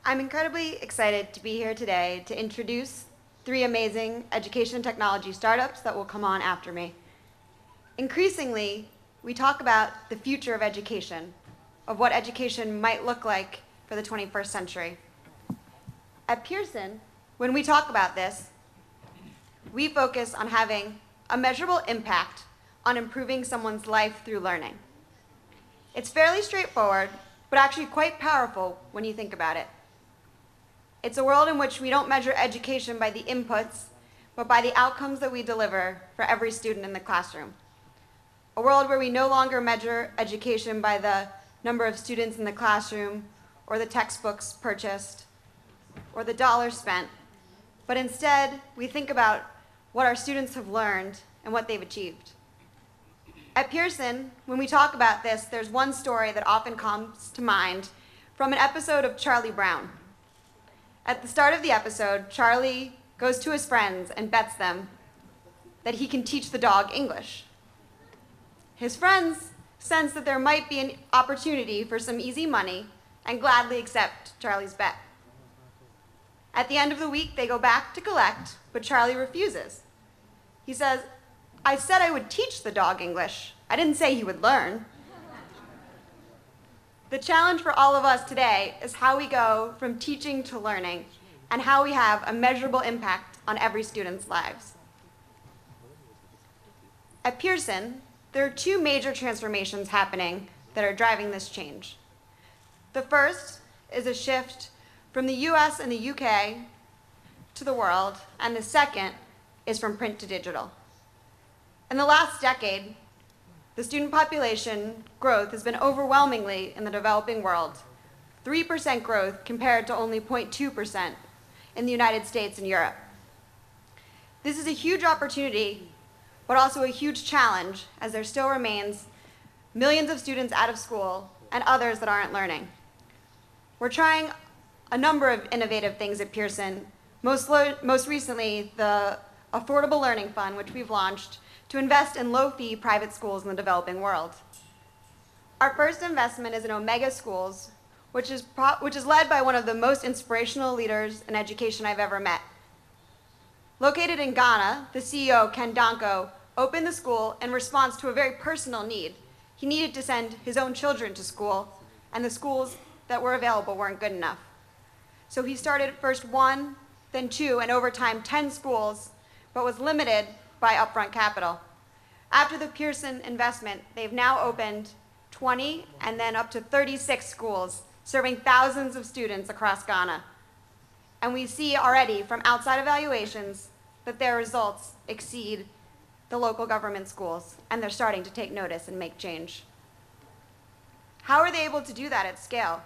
I'm incredibly excited to be here today to introduce 3 amazing education and technology startups that will come on after me. Increasingly, we talk about the future of education, of what education might look like for the 21st century. At Pearson, when we talk about this, we focus on having a measurable impact on improving someone's life through learning. It's fairly straightforward, but actually quite powerful when you think about it. It's a world in which we don't measure education by the inputs, but by the outcomes that we deliver for every student in the classroom. A world where we no longer measure education by the number of students in the classroom, or the textbooks purchased, or the dollars spent, but instead we think about what our students have learned and what they've achieved. At Pearson, when we talk about this, there's one story that often comes to mind from an episode of Charlie Brown. At the start of the episode, Charlie goes to his friends and bets them that he can teach the dog English. His friends sense that there might be an opportunity for some easy money and gladly accept Charlie's bet. At the end of the week, they go back to collect, but Charlie refuses. He says, "I said I would teach the dog English. I didn't say he would learn." The challenge for all of us today is how we go from teaching to learning and how we have a measurable impact on every student's lives. At Pearson, there are 2 major transformations happening that are driving this change. The first is a shift from the US and the UK to the world, and the second is from print to digital. In the last decade, the student population growth has been overwhelmingly in the developing world, 3% growth compared to only 0.2% in the United States and Europe. This is a huge opportunity, but also a huge challenge, as there still remains millions of students out of school and others that aren't learning. We're trying a number of innovative things at Pearson, most recently the Affordable Learning Fund, which we've launched to invest in low-fee private schools in the developing world. Our first investment is in Omega Schools, which is led by one of the most inspirational leaders in education I've ever met. Located in Ghana, the CEO, Ken Donko, opened the school in response to a very personal need. He needed to send his own children to school, and the schools that were available weren't good enough. So he started first 1, then 2, and over time 10 schools, but was limited by upfront capital. After the Pearson investment, they've now opened 20 and then up to 36 schools, serving thousands of students across Ghana. And we see already from outside evaluations that their results exceed the local government schools, and they're starting to take notice and make change. How are they able to do that at scale?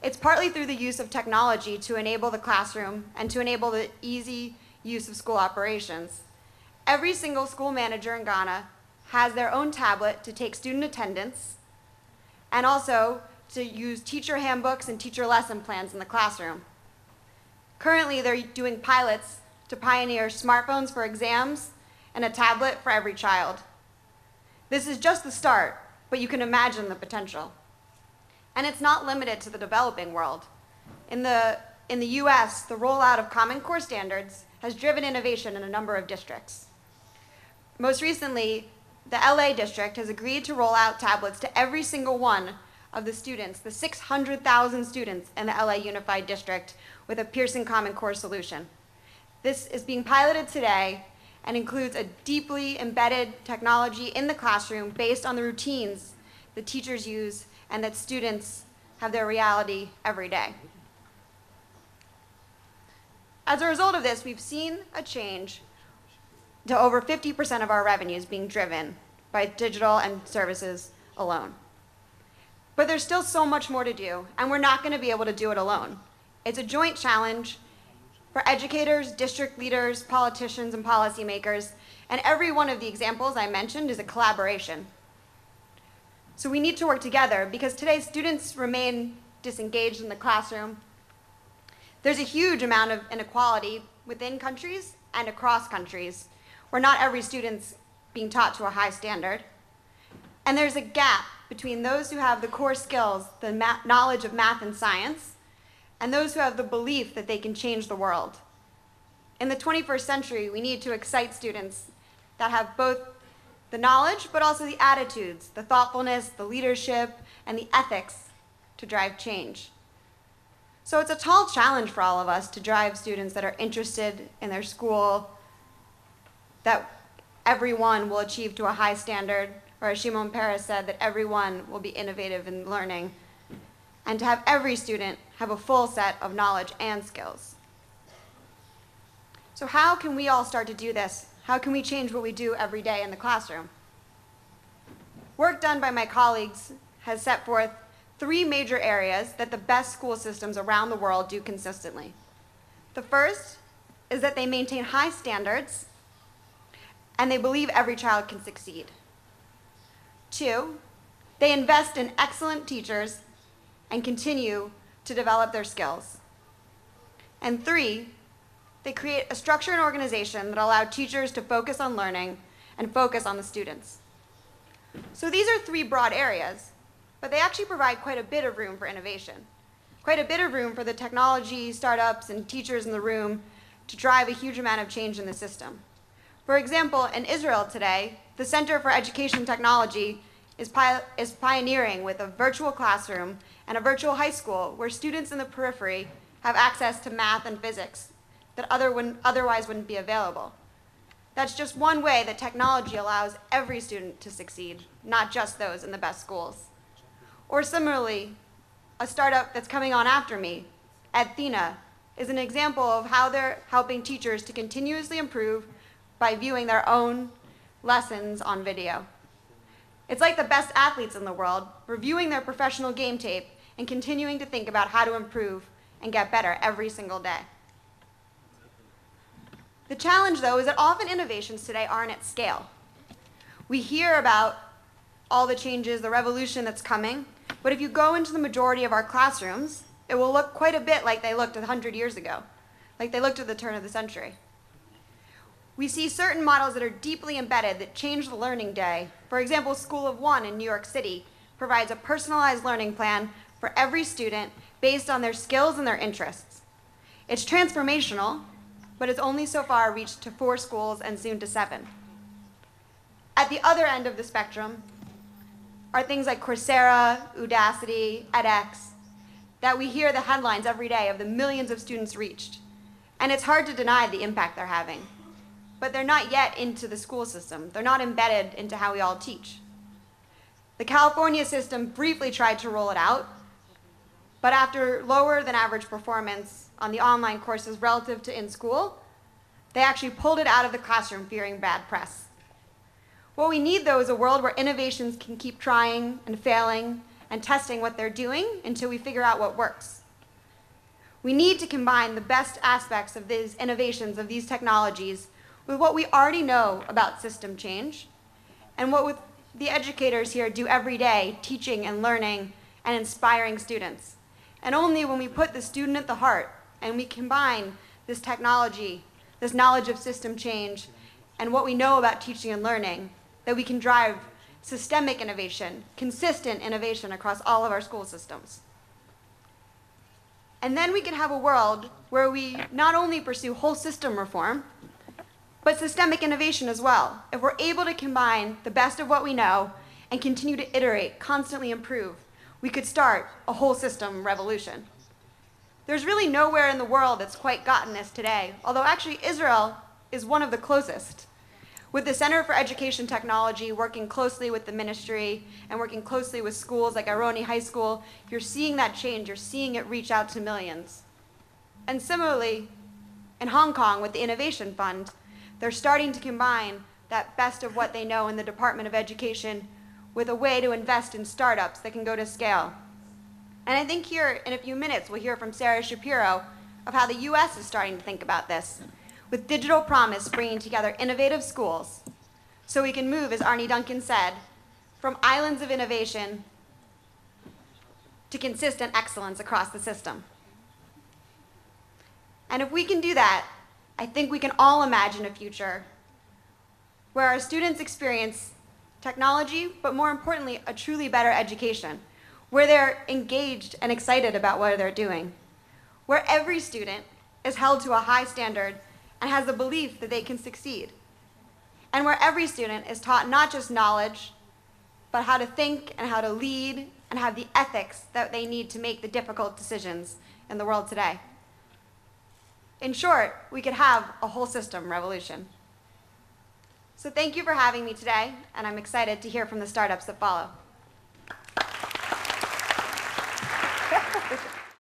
It's partly through the use of technology to enable the classroom and to enable the easy use of school operations. Every single school manager in Ghana has their own tablet to take student attendance and also to use teacher handbooks and teacher lesson plans in the classroom. Currently, they're doing pilots to pioneer smartphones for exams and a tablet for every child. This is just the start, but you can imagine the potential. And it's not limited to the developing world. In the US, the rollout of Common Core standards has driven innovation in a number of districts. Most recently, the LA district has agreed to roll out tablets to every single one of the students, the 600,000 students in the LA Unified District, with a Pearson Common Core solution. This is being piloted today and includes a deeply embedded technology in the classroom based on the routines that teachers use and that students have their reality every day. As a result of this, we've seen a change to over 50% of our revenues being driven by digital and services alone. But there's still so much more to do, and we're not going to be able to do it alone. It's a joint challenge for educators, district leaders, politicians, and policymakers, and every one of the examples I mentioned is a collaboration. So we need to work together because today students remain disengaged in the classroom. There's a huge amount of inequality within countries and across countries, where not every student's being taught to a high standard. And there's a gap between those who have the core skills, the knowledge of math and science, and those who have the belief that they can change the world. In the 21st century, we need to excite students that have both the knowledge, but also the attitudes, the thoughtfulness, the leadership, and the ethics to drive change. So it's a tall challenge for all of us to drive students that are interested in their school, that everyone will achieve to a high standard, or as Shimon Peres said, that everyone will be innovative in learning, and to have every student have a full set of knowledge and skills. So how can we all start to do this? How can we change what we do every day in the classroom? Work done by my colleagues has set forth 3 major areas that the best school systems around the world do consistently. The first is that they maintain high standards and they believe every child can succeed. 2, they invest in excellent teachers and continue to develop their skills. And 3, they create a structure and organization that allow teachers to focus on learning and focus on the students. So these are 3 broad areas, but they actually provide quite a bit of room for innovation, quite a bit of room for the technology startups and teachers in the room to drive a huge amount of change in the system. For example, in Israel today, the Center for Education Technology is pioneering with a virtual classroom and a virtual high school where students in the periphery have access to math and physics that otherwise wouldn't be available. That's just one way that technology allows every student to succeed, not just those in the best schools. Or similarly, a startup that's coming on after me, Athena, is an example of how they're helping teachers to continuously improve by viewing their own lessons on video. It's like the best athletes in the world reviewing their professional game tape and continuing to think about how to improve and get better every single day. The challenge, though, is that often innovations today aren't at scale. We hear about all the changes, the revolution that's coming, but if you go into the majority of our classrooms, it will look quite a bit like they looked 100 years ago, like they looked at the turn of the century. We see certain models that are deeply embedded that change the learning day. For example, School of One in New York City provides a personalized learning plan for every student based on their skills and their interests. It's transformational, but it's only so far reached to 4 schools and soon to 7. At the other end of the spectrum are things like Coursera, Udacity, edX, that we hear the headlines every day of the millions of students reached. And it's hard to deny the impact they're having. But they're not yet into the school system. They're not embedded into how we all teach. The California system briefly tried to roll it out, but after lower than average performance on the online courses relative to in school, they actually pulled it out of the classroom fearing bad press. What we need, though, is a world where innovations can keep trying and failing and testing what they're doing until we figure out what works. We need to combine the best aspects of these innovations, of these technologies, with what we already know about system change and what the educators here do every day, teaching and learning and inspiring students. And only when we put the student at the heart and we combine this technology, this knowledge of system change, and what we know about teaching and learning, that we can drive systemic innovation, consistent innovation across all of our school systems. And then we can have a world where we not only pursue whole system reform, but systemic innovation as well. If we're able to combine the best of what we know and continue to iterate, constantly improve, we could start a whole system revolution. There's really nowhere in the world that's quite gotten this today, although actually Israel is one of the closest. With the Center for Education Technology working closely with the ministry and working closely with schools like Aroni High School, you're seeing that change, you're seeing it reach out to millions. And similarly, in Hong Kong with the Innovation Fund, they're starting to combine that best of what they know in the Department of Education with a way to invest in startups that can go to scale. And I think here in a few minutes we'll hear from Sarah Shapiro of how the US is starting to think about this, with Digital Promise bringing together innovative schools so we can move, as Arnie Duncan said, from islands of innovation to consistent excellence across the system. And if we can do that, I think we can all imagine a future where our students experience technology, but more importantly, a truly better education, where they're engaged and excited about what they're doing, where every student is held to a high standard and has the belief that they can succeed, and where every student is taught not just knowledge, but how to think and how to lead and have the ethics that they need to make the difficult decisions in the world today. In short, we could have a whole system revolution. So thank you for having me today, and I'm excited to hear from the startups that follow.